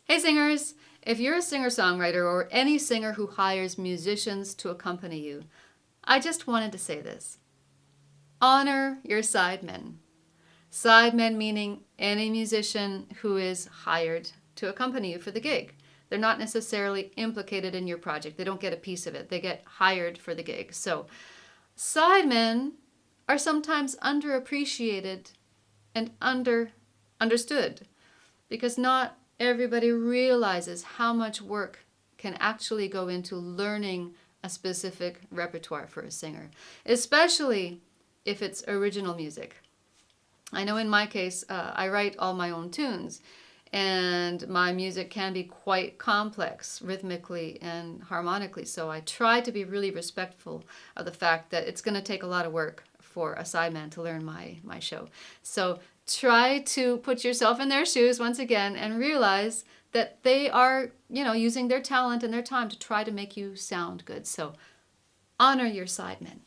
Hey singers! If you're a singer-songwriter or any singer who hires musicians to accompany you, I just wanted to say this. Honor your sidemen. Sidemen meaning any musician who is hired to accompany you for the gig. They're not necessarily implicated in your project. They don't get a piece of it. They get hired for the gig. So sidemen are sometimes underappreciated and understood because not everybody realizes how much work can actually go into learning a specific repertoire for a singer, especially if it's original music. I know in my case, I write all my own tunes, and my music can be quite complex rhythmically and harmonically, so I try to be really respectful of the fact that it's going to take a lot of work for a sideman to learn my show. So try to put yourself in their shoes once again and realize that they are, using their talent and their time to try to make you sound good. So honor your sidemen.